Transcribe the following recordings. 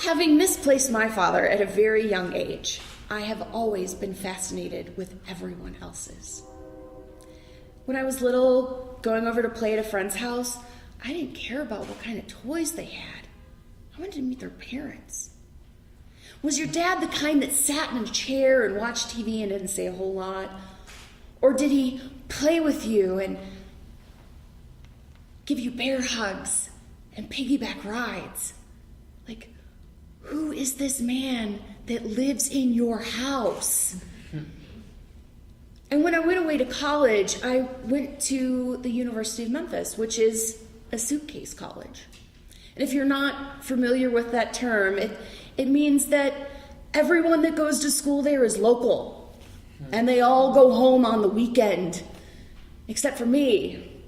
Having misplaced my father at a very young age, I have always been fascinated with everyone else's. When I was little, going over to play at a friend's house, I didn't care about what kind of toys they had. I wanted to meet their parents. Was your dad the kind that sat in a chair and watched TV and didn't say a whole lot? Or did he play with you and give you bear hugs and piggyback rides? Like, who is this man that lives in your house? And when I went away to college, I went to the University of Memphis, which is a suitcase college. And if you're not familiar with that term, it means that everyone that goes to school there is local. And they all go home on the weekend, except for me.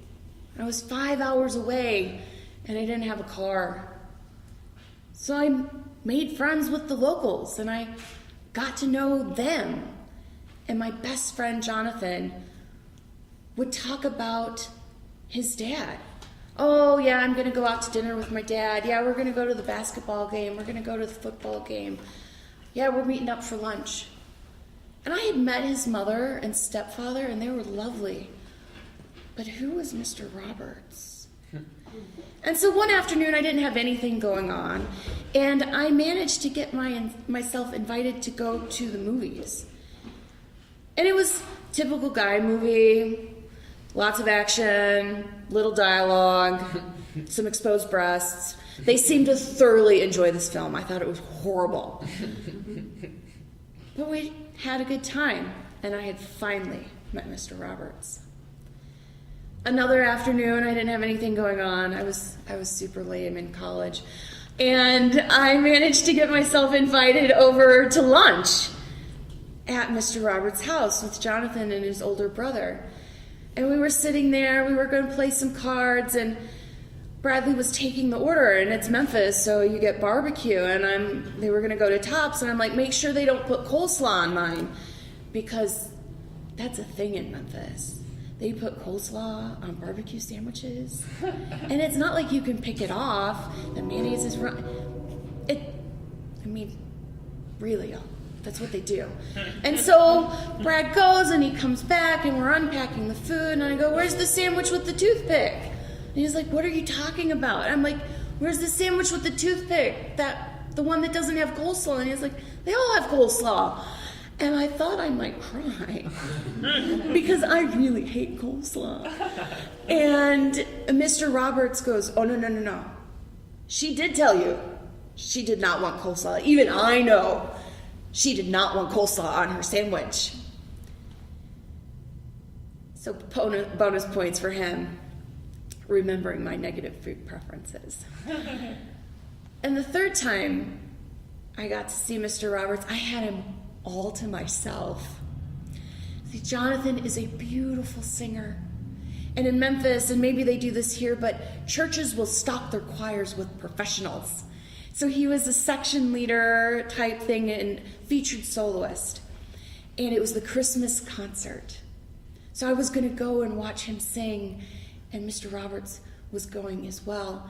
I was 5 hours away, and I didn't have a car. So I made friends with the locals, and I got to know them. And my best friend, Jonathan, would talk about his dad. Oh, yeah, I'm going to go out to dinner with my dad. Yeah, we're going to go to the basketball game. We're going to go to the football game. Yeah, we're meeting up for lunch. And I had met his mother and stepfather, and they were lovely. But who was Mr. Roberts? And so one afternoon, I didn't have anything going on, and I managed to get myself invited to go to the movies. And it was a typical guy movie, lots of action, little dialogue, some exposed breasts. They seemed to thoroughly enjoy this film. I thought it was horrible. But we had a good time, and I had finally met Mr. Roberts. Another afternoon, I didn't have anything going on. I was super lame in college. And I managed to get myself invited over to lunch at Mr. Roberts' house with Jonathan and his older brother. And we were sitting there, we were going to play some cards, and Bradley was taking the order, and it's Memphis, so you get barbecue, and they were going to go to Tops, and I'm like, make sure they don't put coleslaw on mine, because that's a thing in Memphis. They put coleslaw on barbecue sandwiches, and it's not like you can pick it off. The mayonnaise is really, that's what they do. And so Brad goes, and he comes back, and we're unpacking the food, and I go, where's the sandwich with the toothpick? And he's like, what are you talking about? And I'm like, where's the sandwich with the toothpick? The one that doesn't have coleslaw. And he's like, they all have coleslaw. And I thought I might cry because I really hate coleslaw. And Mr. Roberts goes, oh, no. She did tell you she did not want coleslaw. Even I know she did not want coleslaw on her sandwich. So bonus points for him, remembering my negative food preferences. And the third time I got to see Mr. Roberts, I had him all to myself. See, Jonathan is a beautiful singer. And in Memphis, and maybe they do this here, but churches will stock their choirs with professionals. So he was a section leader type thing and featured soloist. And it was the Christmas concert. So I was going to go and watch him sing, and Mr. Roberts was going as well.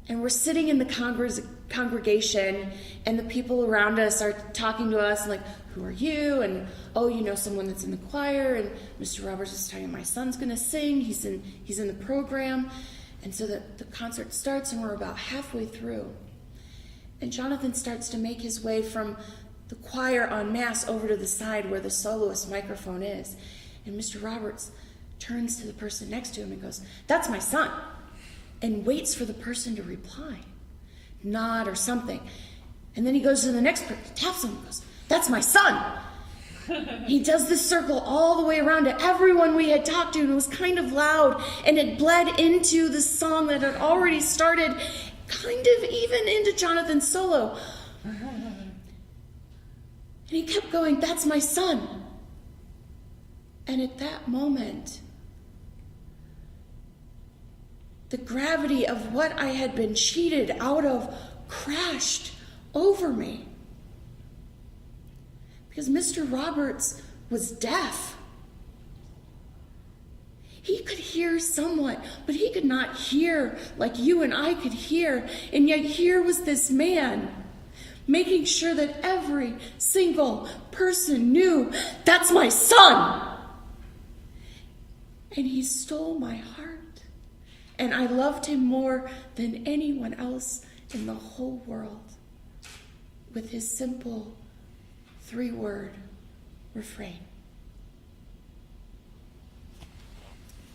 And we're sitting in the congregation, and the people around us are talking to us, and like, who are you? And, oh, you know someone that's in the choir. And Mr. Roberts is telling my son's going to sing. He's in the program. And so the concert starts, and we're about halfway through. And Jonathan starts to make his way from the choir en masse over to the side where the soloist microphone is. And Mr. Roberts turns to the person next to him and goes, that's my son. And waits for the person to reply, nod or something. And then he goes to the next person, taps him and goes, that's my son. He does this circle all the way around to everyone we had talked to, and it was kind of loud, and it bled into the song that had already started, kind of even into Jonathan's solo. And he kept going, that's my son. And at that moment, the gravity of what I had been cheated out of crashed over me. Because Mr. Roberts was deaf. He could hear somewhat, but he could not hear like you and I could hear. And yet here was this man making sure that every single person knew, that's my son. And he stole my heart. And I loved him more than anyone else in the whole world with his simple 3-word refrain.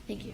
Thank you.